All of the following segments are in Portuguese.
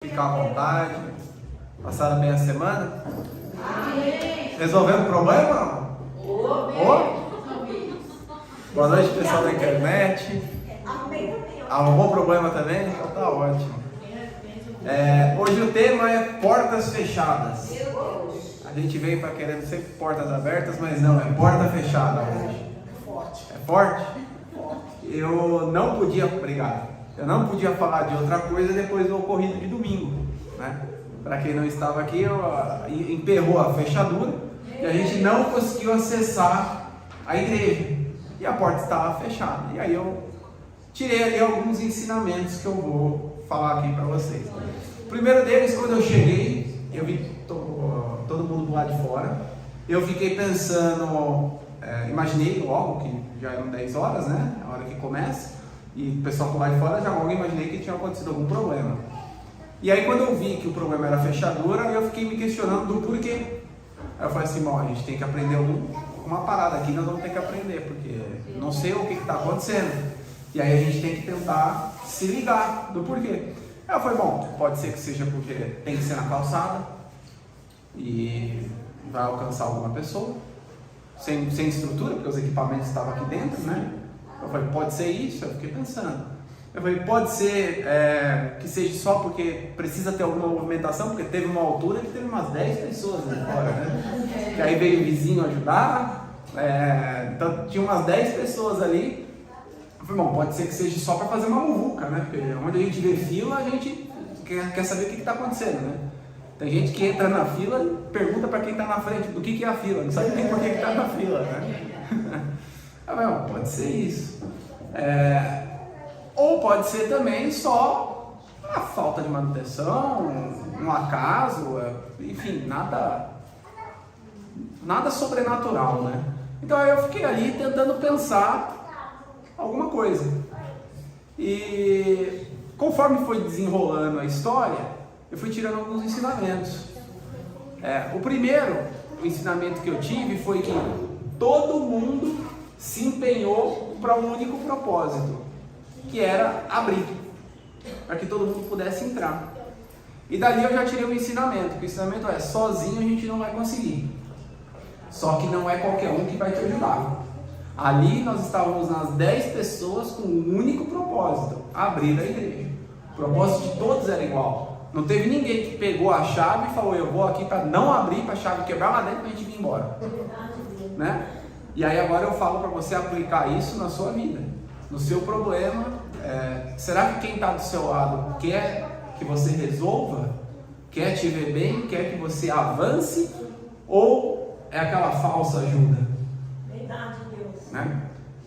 Ficar à vontade. Passaram bem a semana? Resolvendo o problema? Boa noite, pessoal da internet. Arrumou problema também? Então tá ótimo. Hoje o tema é portas fechadas. A gente veio para querendo sempre portas abertas, mas não, é porta fechada hoje. É forte? Eu não podia brigar. Eu não podia falar de outra coisa depois do ocorrido de domingo, né? Para quem não estava aqui, emperrou a fechadura e a gente não conseguiu acessar a igreja e a porta estava fechada. E aí eu tirei ali alguns ensinamentos que eu vou falar aqui para vocês. O primeiro deles, quando eu cheguei, eu vi todo mundo do lado de fora. Eu fiquei pensando, imaginei logo que já eram 10 horas, né? A hora que começa. E o pessoal por lá de fora, já logo imaginei que tinha acontecido algum problema. E aí quando eu vi que o problema era a fechadura, eu fiquei me questionando do porquê. Aí eu falei assim, bom, a gente tem que aprender uma parada aqui, nós vamos ter que aprender, porque não sei o que está acontecendo. E aí a gente tem que tentar se ligar do porquê. Aí eu falei, bom, pode ser que seja porque tem que ser na calçada e vai alcançar alguma pessoa, sem estrutura, porque os equipamentos estavam aqui dentro, né? Eu falei, pode ser isso? Eu fiquei pensando. Eu falei, pode ser que seja só porque precisa ter alguma movimentação, porque teve uma altura que teve umas 10 pessoas ali fora, né? Que aí veio o vizinho ajudar, então tinha umas 10 pessoas ali. Eu falei, bom, pode ser que seja só para fazer uma muvuca, né? Porque onde a gente vê fila, a gente quer saber o que está acontecendo, né? Tem gente que entra na fila e pergunta para quem está na frente do que é a fila, não sabe nem por que está na fila, né? Pode ser isso. Ou pode ser também só uma falta de manutenção, um acaso, enfim, nada sobrenatural, né? Então aí eu fiquei ali tentando pensar alguma coisa. E conforme foi desenrolando a história, eu fui tirando alguns ensinamentos. O primeiro ensinamento que eu tive foi que todo mundo se empenhou para um único propósito, que era abrir, para que todo mundo pudesse entrar. E dali eu já tirei um ensinamento, que o ensinamento é, sozinho a gente não vai conseguir, só que não é qualquer um que vai te ajudar. Ali nós estávamos nas 10 pessoas com um único propósito, abrir a igreja. O propósito de todos era igual, não teve ninguém que pegou a chave e falou, eu vou aqui para não abrir, para a chave quebrar lá dentro para a gente vir embora, né? E aí agora eu falo para você aplicar isso na sua vida, no seu problema. Será que quem está do seu lado quer que você resolva? Quer te ver bem? Quer que você avance? Ou é aquela falsa ajuda? Verdade, Deus. Né?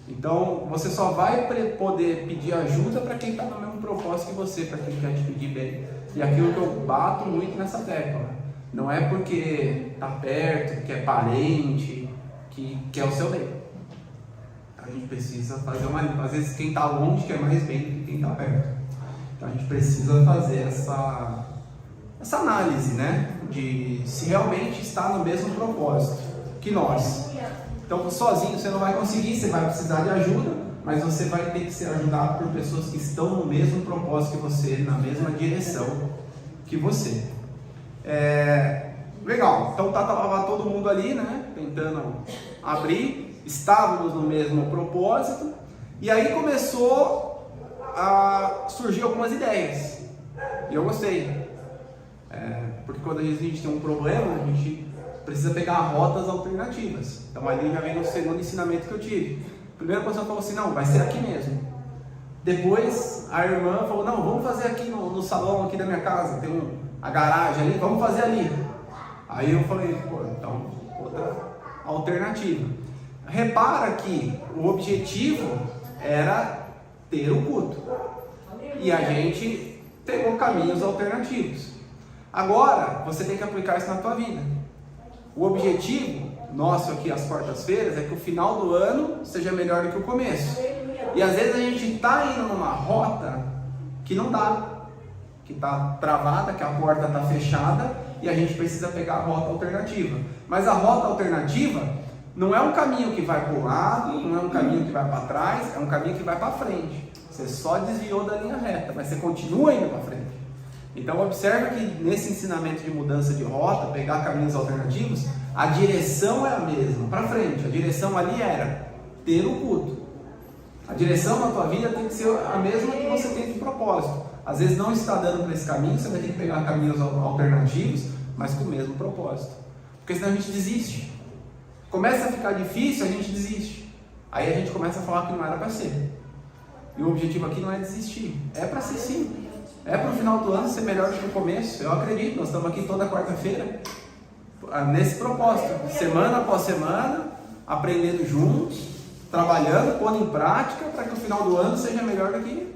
Então você só vai poder pedir ajuda para quem está no mesmo propósito que você, para quem quer te pedir bem. E aquilo que eu bato muito nessa tecla, não é porque está perto, que é parente, que é o seu bem. A gente precisa fazer uma limpa. Às vezes quem está longe quer mais bem do que quem está perto. Então a gente precisa fazer essa análise, né? De se realmente está no mesmo propósito que nós. Então sozinho você não vai conseguir, você vai precisar de ajuda, mas você vai ter que ser ajudado por pessoas que estão no mesmo propósito que você, na mesma direção que você. Legal, então estava todo mundo ali, né? Tentando abrir, estávamos no mesmo propósito, e aí começou a surgir algumas ideias, e eu gostei, porque quando a gente tem um problema, a gente precisa pegar rotas alternativas. Então ali já vem o segundo ensinamento que eu tive. Primeiro a pessoa falou assim, não, vai ser aqui mesmo. Depois a irmã falou, não, vamos fazer aqui no salão aqui da minha casa, tem a garagem ali, vamos fazer ali. Aí eu falei, então, outra alternativa. Repara que o objetivo era ter o culto. E a gente pegou caminhos alternativos. Agora, você tem que aplicar isso na tua vida. O objetivo nosso aqui, às quartas-feiras, é que o final do ano seja melhor do que o começo. E às vezes a gente está indo numa rota que não dá, que está travada, que a porta está fechada, e a gente precisa pegar a rota alternativa. Mas a rota alternativa não é um caminho que vai para o lado, não é um caminho que vai para trás, é um caminho que vai para frente. Você só desviou da linha reta, mas você continua indo para frente. Então observe que nesse ensinamento de mudança de rota, pegar caminhos alternativos, a direção é a mesma, para frente. A direção ali era ter o culto. A direção na tua vida tem que ser a mesma que você tem de propósito. Às vezes não está dando para esse caminho, você vai ter que pegar caminhos alternativos, mas com o mesmo propósito. Porque senão a gente desiste. Começa a ficar difícil, a gente desiste. Aí a gente começa a falar que não era para ser. E o objetivo aqui não é desistir, é para ser sim. É para o final do ano ser melhor do que o começo. Eu acredito, nós estamos aqui toda quarta-feira nesse propósito, semana após semana, aprendendo juntos, trabalhando, pondo em prática, para que o final do ano seja melhor do que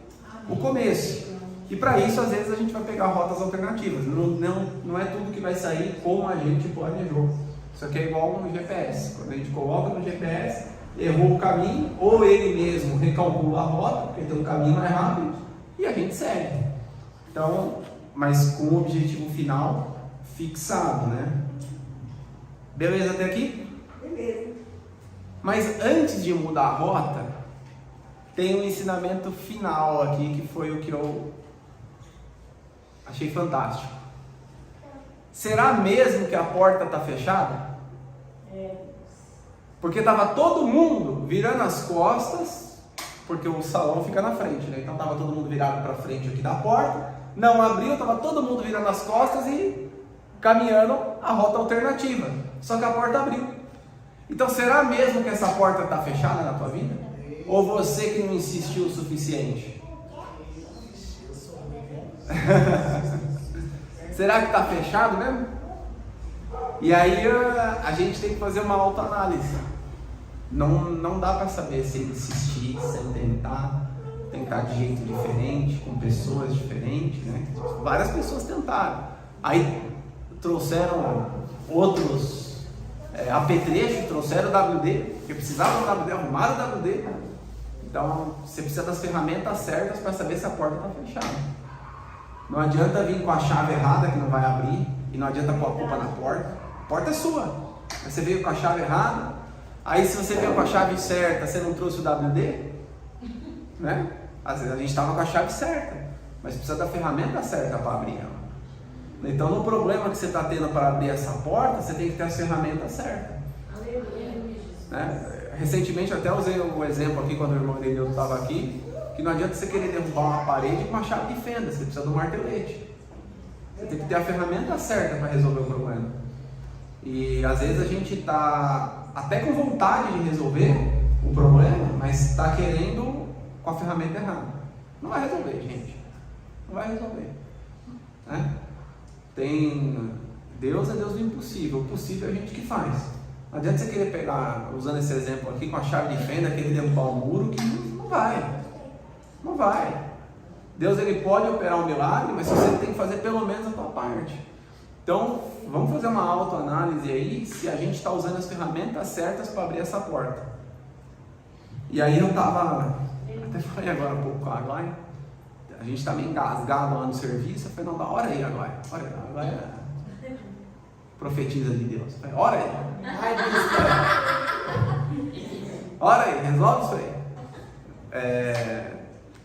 o começo. E para isso, às vezes, a gente vai pegar rotas alternativas. Não é tudo que vai sair como a gente planejou. Isso aqui é igual no GPS. Quando a gente coloca no GPS, errou o caminho, ou ele mesmo recalcula a rota, porque tem um caminho mais rápido, e a gente segue. Então, mas com o objetivo final fixado, né? Beleza até aqui? Beleza. Mas antes de mudar a rota, tem um ensinamento final aqui, que foi o que eu achei fantástico. Será mesmo que a porta está fechada? Porque estava todo mundo virando as costas, porque o salão fica na frente, né? Então estava todo mundo virado para frente aqui da porta, não abriu, estava todo mundo virando as costas e caminhando a rota alternativa. Só que a porta abriu. Então será mesmo que essa porta está fechada na tua vida? Ou você que não insistiu o suficiente? Será que está fechado mesmo? E aí a gente tem que fazer uma autoanálise. Não dá para saber se insistir, sem tentar de jeito diferente, com pessoas diferentes, né? Várias pessoas tentaram. Aí trouxeram outros apetrechos, trouxeram o WD, porque precisava do WD, arrumaram o WD. Então você precisa das ferramentas certas para saber se a porta está fechada. Não adianta vir com a chave errada que não vai abrir, e não adianta pôr a culpa na porta. A porta é sua, mas você veio com a chave errada. Aí se você veio com a chave certa, você não trouxe o WD, né? Às vezes a gente estava com a chave certa, mas precisa da ferramenta certa para abrir ela. Então no problema que você está tendo para abrir essa porta, você tem que ter as ferramentas certas, né? Recentemente eu até usei o exemplo aqui quando o irmão dele estava aqui, que não adianta você querer derrubar uma parede com uma chave de fenda, você precisa de um martelete. Você tem que ter a ferramenta certa para resolver o problema. E às vezes a gente está até com vontade de resolver o problema, mas está querendo com a ferramenta errada. Não vai resolver, gente. Não vai resolver, né? Deus é Deus do impossível. O possível é a gente que faz. Não adianta você querer pegar, usando esse exemplo aqui, com a chave de fenda, querer derrubar um muro, que não vai. Não vai. Deus ele pode operar um milagre, mas você tem que fazer pelo menos a tua parte. Então, vamos fazer uma autoanálise aí, se a gente está usando as ferramentas certas para abrir essa porta. E aí eu estava, até falei agora um pouco com a Glória, a gente está meio engasgado lá no serviço, eu falei, não, ora aí agora, profetiza de Deus, eu falei, ora aí, ora aí, resolve isso aí.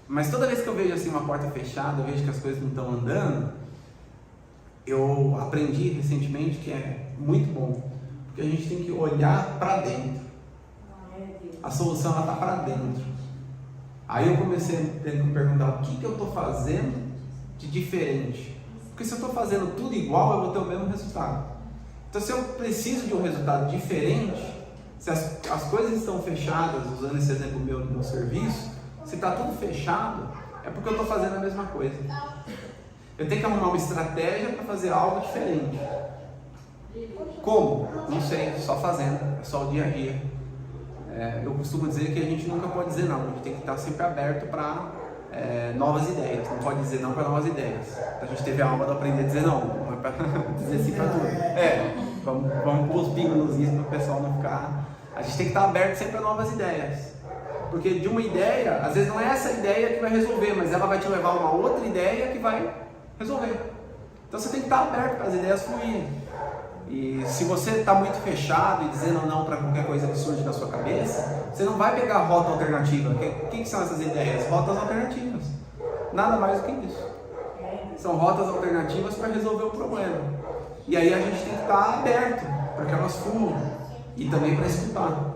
Mas toda vez que eu vejo assim uma porta fechada, eu vejo que as coisas não estão andando, eu aprendi recentemente que é muito bom, porque a gente tem que olhar para dentro. A solução está para dentro. Aí eu comecei a me perguntar o que eu estou fazendo de diferente, porque se eu estou fazendo tudo igual, eu vou ter o mesmo resultado. Então se eu preciso de um resultado diferente, se as coisas estão fechadas, usando esse exemplo meu do meu serviço, se está tudo fechado, é porque eu estou fazendo a mesma coisa. Eu tenho que arrumar uma estratégia para fazer algo diferente. Como? Não sei, só fazendo, é só o dia a dia. Eu costumo dizer que a gente nunca pode dizer não, a gente tem que estar sempre aberto para novas ideias, não pode dizer não para novas ideias. A gente teve a alma de aprender a dizer não é para dizer sim para tudo. Vamos pôr os pingos nos is para o pessoal não ficar. A gente tem que estar aberto sempre a novas ideias. Porque de uma ideia, às vezes não é essa ideia que vai resolver, mas ela vai te levar a uma outra ideia que vai resolver. Então você tem que estar aberto para as ideias fluírem. E se você está muito fechado e dizendo não para qualquer coisa que surge na sua cabeça, você não vai pegar a rota alternativa. O que são essas ideias? Rotas alternativas. Nada mais do que isso. São rotas alternativas para resolver o problema. E aí a gente tem que estar aberto para que elas fluam e também para escutar.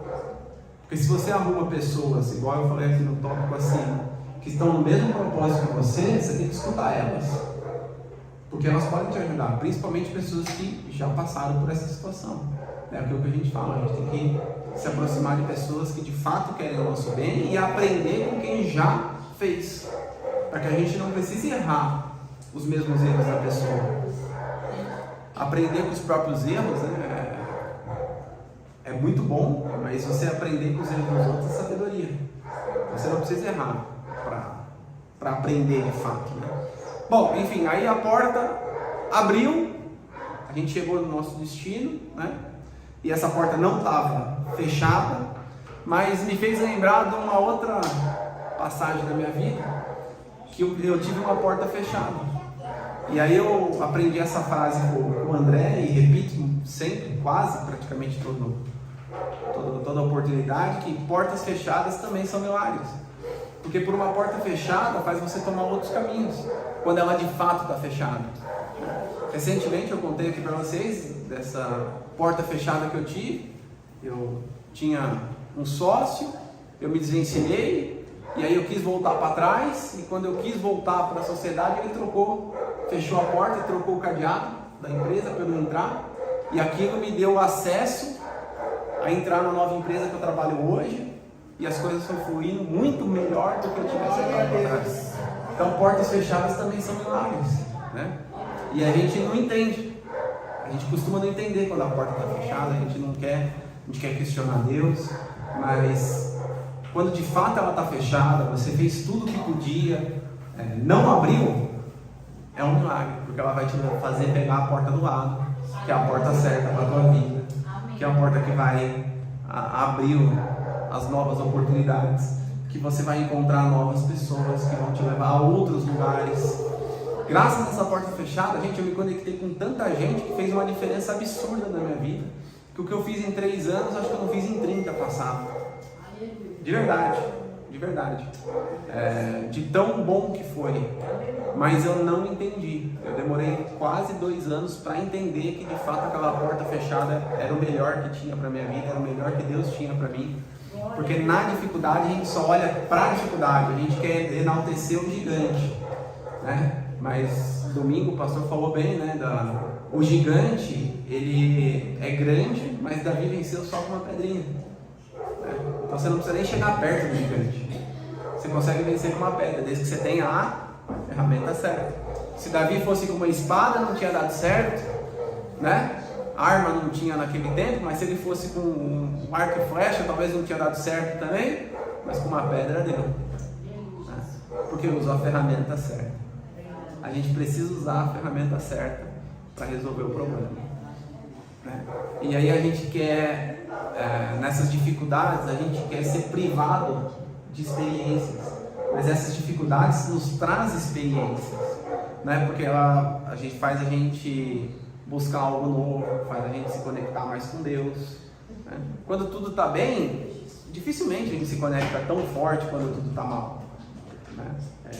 Porque se você arruma pessoas, igual eu falei aqui no tópico assim, que estão no mesmo propósito que você tem que escutar elas. Porque elas podem te ajudar, principalmente pessoas que já passaram por essa situação. É aquilo que a gente fala, a gente tem que se aproximar de pessoas que de fato querem o nosso bem e aprender com quem já fez. Para que a gente não precise errar os mesmos erros da pessoa. Aprender com os próprios erros, né, é muito bom, mas você aprender com os erros dos outros é sabedoria. Você não precisa errar para aprender de fato, né? Bom, enfim, aí a porta abriu, a gente chegou no nosso destino, né? E essa porta não estava fechada, mas me fez lembrar de uma outra passagem da minha vida, que eu tive uma porta fechada. E aí eu aprendi essa frase com o André e repito sempre, quase, praticamente toda oportunidade, que portas fechadas também são milagres. Porque por uma porta fechada faz você tomar outros caminhos, quando ela de fato está fechada. Recentemente eu contei aqui para vocês dessa porta fechada que eu tive. Eu tinha um sócio, eu me desvencilhei, e aí eu quis voltar para trás, e quando eu quis voltar para a sociedade, ele fechou a porta e trocou o cadeado da empresa para eu não entrar, e aquilo me deu acesso a entrar na nova empresa que eu trabalho hoje, e as coisas foram fluindo muito melhor do que eu tivesse entrado para trás. Então portas fechadas também são milagres, né? E a gente não entende, a gente costuma não entender quando a porta está fechada, a gente quer questionar Deus, mas quando de fato ela está fechada, você fez tudo o que podia, não abriu, é um milagre, porque ela vai te fazer pegar a porta do lado, que é a porta certa para a tua vida, que é a porta que vai abrir as novas oportunidades, que você vai encontrar novas pessoas que vão te levar a outros lugares. Graças a essa porta fechada, eu me conectei com tanta gente que fez uma diferença absurda na minha vida, que o que eu fiz em 3 anos, acho que eu não fiz em 30 passados. De verdade. De tão bom que foi. Mas eu não entendi. Eu demorei quase 2 anos para entender que de fato aquela porta fechada era o melhor que tinha para minha vida, era o melhor que Deus tinha para mim. Porque na dificuldade a gente só olha para a dificuldade, a gente quer enaltecer o gigante, né? Mas domingo o pastor falou bem, né? O gigante, ele é grande, mas Davi venceu só com uma pedrinha. Então você não precisa nem chegar perto do gigante. Você consegue vencer com uma pedra, desde que você tenha a ferramenta certa. Se Davi fosse com uma espada, não tinha dado certo, né? A arma não tinha naquele tempo, mas se ele fosse com um arco e flecha, talvez não tinha dado certo também, mas com uma pedra deu, né? Porque usou a ferramenta certa. A gente precisa usar a ferramenta certa para resolver o problema, né? E aí a gente quer, nessas dificuldades, a gente quer ser privado de experiências, mas essas dificuldades nos trazem experiências, né? Porque a gente faz a gente buscar algo novo, faz a gente se conectar mais com Deus, né? Quando tudo está bem, dificilmente a gente se conecta tão forte quando tudo está mal, né?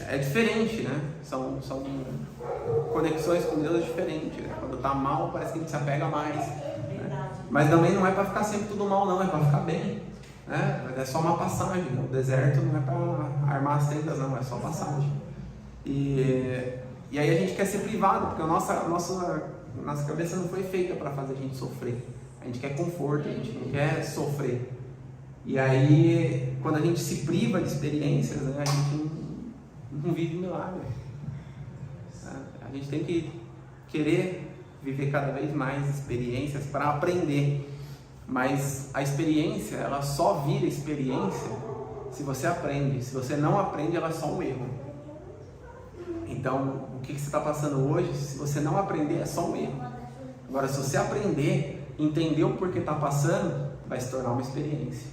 É diferente, né? São conexões com Deus diferentes, né? Quando está mal parece que a gente se apega mais, né? Mas também não é para ficar sempre tudo mal, não, é para ficar bem, né? É só uma passagem, né? O deserto não é para armar as tendas, não, é só passagem. E aí a gente quer ser privado, porque a nossa cabeça não foi feita para fazer a gente sofrer. A gente quer conforto, a gente não quer sofrer. E aí, quando a gente se priva de experiências, né, a gente não vive milagre. A gente tem que querer viver cada vez mais experiências para aprender. Mas a experiência, ela só vira experiência se você aprende. Se você não aprende, ela é só um erro. Então, o que você está passando hoje, se você não aprender, é só um erro. Agora, se você aprender, entender o porquê está passando, vai se tornar uma experiência.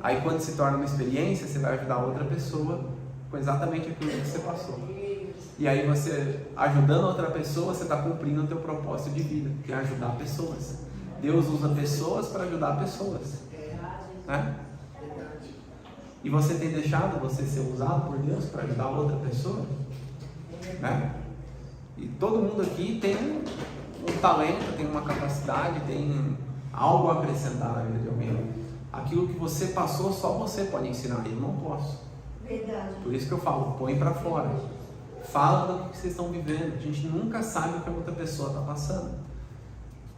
Aí, quando se torna uma experiência, você vai ajudar outra pessoa com exatamente aquilo que você passou. E aí, você ajudando outra pessoa, você está cumprindo o teu propósito de vida, que é ajudar pessoas. Deus usa pessoas para ajudar pessoas, né? E você tem deixado você ser usado por Deus para ajudar outra pessoa, né? E todo mundo aqui tem um talento, tem uma capacidade, tem algo a acrescentar na vida de alguém. Aquilo que você passou, só você pode ensinar, eu não posso. Verdade. Por isso que eu falo, põe pra fora. Fala do que vocês estão vivendo. A gente nunca sabe o que a outra pessoa está passando.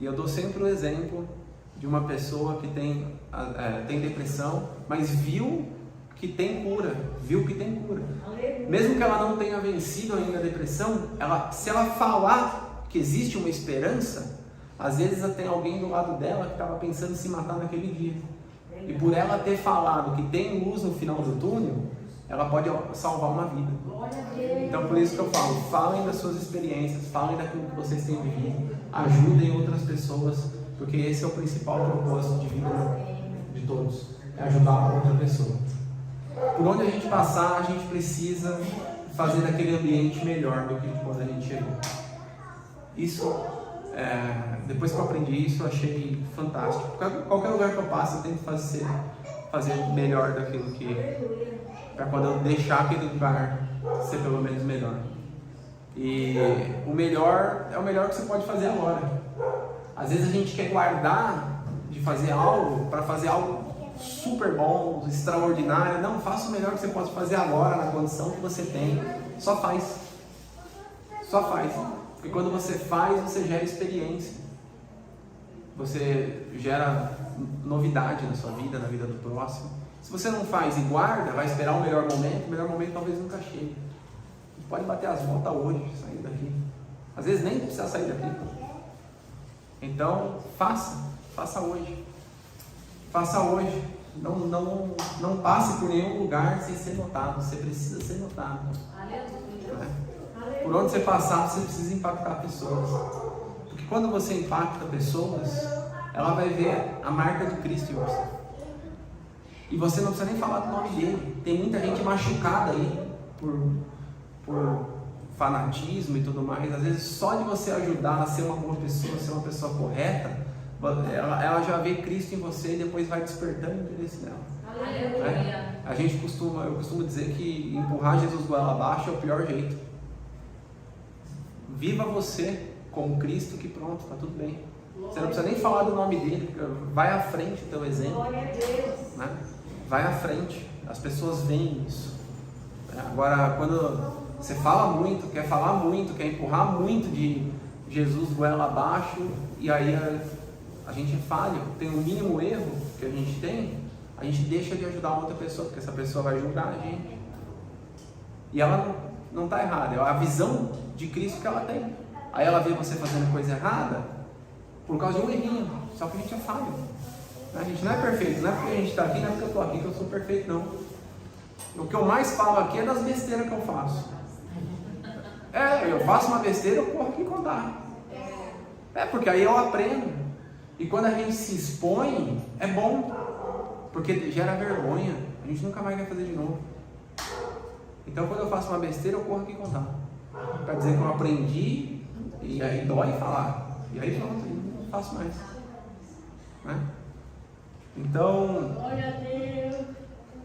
E eu dou sempre o exemplo de uma pessoa que tem depressão, mas viu que tem cura. Mesmo que ela não tenha vencido ainda a depressão, se ela falar que existe uma esperança, às vezes tem alguém do lado dela que estava pensando em se matar naquele dia. E por ela ter falado que tem luz no final do túnel, ela pode salvar uma vida. Então por isso que eu falo, falem das suas experiências, falem daquilo que vocês têm vivido, ajudem outras pessoas, porque esse é o principal propósito de vida de todos, é ajudar a outra pessoa. Por onde a gente passar, a gente precisa fazer daquele ambiente melhor do que quando a gente chegou. Isso, depois que eu aprendi isso, eu achei fantástico. Qualquer lugar que eu passo, eu tento fazer melhor daquilo que... para quando eu deixar aquele lugar ser pelo menos melhor. E o melhor é o melhor que você pode fazer agora. Às vezes a gente quer guardar de fazer algo para fazer algo super bom, extraordinário. Não, faça o melhor que você pode fazer agora, na condição que você tem. Só faz. Porque quando você faz, você gera experiência. Você gera novidade na sua vida, na vida do próximo. Se você não faz e guarda, vai esperar o melhor momento talvez nunca chegue. Você pode bater as voltas hoje, sair daqui. Às vezes nem precisa sair daqui. Então, faça hoje. Não passe por nenhum lugar sem ser notado. Você precisa ser notado. Por onde você passar, você precisa impactar pessoas. Porque quando você impacta pessoas, ela vai ver a marca de Cristo em você. E você não precisa nem falar do nome dele. Tem muita gente machucada aí por fanatismo e tudo mais. Às vezes só de você ajudar a ser uma boa pessoa, ser uma pessoa correta, ela já vê Cristo em você e depois vai despertando o interesse dela. Eu costumo dizer que empurrar Jesus goela abaixo é o pior jeito. Viva você como Cristo, que pronto, está tudo bem. Você não precisa nem falar do nome dele, vai à frente o teu exemplo. Glória a Deus. Né? Vai à frente, as pessoas veem isso. Agora, quando você fala muito, quer falar muito, quer empurrar muito de Jesus goela abaixo, e aí a gente falha, tem o mínimo erro que a gente deixa de ajudar outra pessoa, porque essa pessoa vai julgar a gente. E ela não está errada, é a visão de Cristo que ela tem. Aí ela vê você fazendo coisa errada por causa de um errinho, só que a gente é falho. A gente não é perfeito, não é porque a gente está aqui, não é porque eu estou aqui que eu sou perfeito, não. O que eu mais falo aqui é das besteiras que eu faço. Eu faço uma besteira, eu corro aqui contar. Porque aí eu aprendo. E quando a gente se expõe, é bom, porque gera vergonha. A gente nunca mais vai fazer de novo. Então quando eu faço uma besteira, eu corro aqui contar. Para dizer que eu aprendi, e aí dói falar. E aí pronto, eu não faço mais. Né? Então,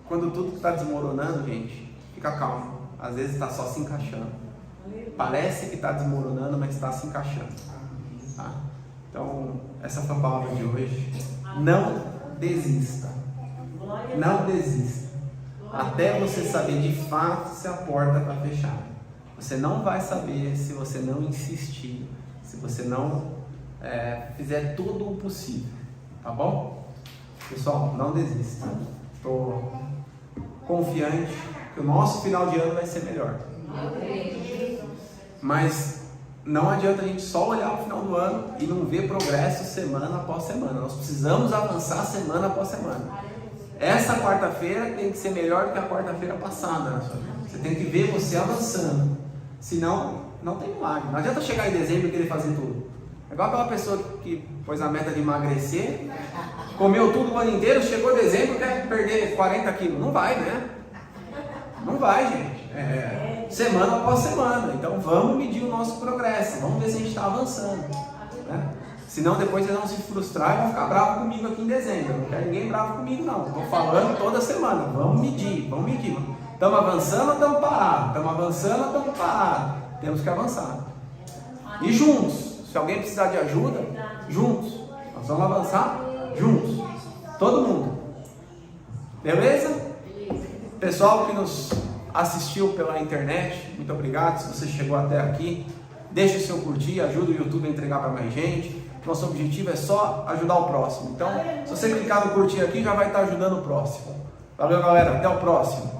quando tudo está desmoronando, gente, fica calmo. Às vezes está só se encaixando. Parece que está desmoronando, mas está se encaixando. Tá? Então, essa foi a palavra de hoje. Não desista. Não desista. Até você saber de fato se a porta está fechada. Você não vai saber se você não insistir, se você não fizer tudo o possível. Tá bom? Pessoal, não desista. Estou confiante que o nosso final de ano vai ser melhor. Mas não adianta a gente só olhar o final do ano e não ver progresso semana após semana. Nós precisamos avançar semana após semana. Essa quarta-feira tem que ser melhor do que a quarta-feira passada na sua vida. Você tem que ver você avançando. Senão, não tem milagre. Não adianta chegar em dezembro e querer fazer tudo. É igual aquela pessoa que pôs a meta de emagrecer, comeu tudo o ano inteiro, chegou dezembro e quer perder 40 quilos. Não vai, né? Não vai, gente. Semana após semana. Então vamos medir o nosso progresso. Vamos ver se a gente está avançando. Né? Senão depois vocês vão se frustrar e vão ficar bravos comigo aqui em dezembro. Eu não quero ninguém bravo comigo, não. Estou falando toda semana. Vamos medir. Estamos avançando ou estamos parados? Estamos avançando ou estamos parados? Temos que avançar. E juntos. Se alguém precisar de ajuda, juntos. Nós vamos avançar juntos. Todo mundo. Beleza? Pessoal que nos assistiu pela internet, muito obrigado. Se você chegou até aqui, deixe o seu curtir, ajuda o YouTube a entregar para mais gente. Nosso objetivo é só ajudar o próximo. Então, se você clicar no curtir aqui, já vai estar ajudando o próximo. Valeu, galera. Até o próximo.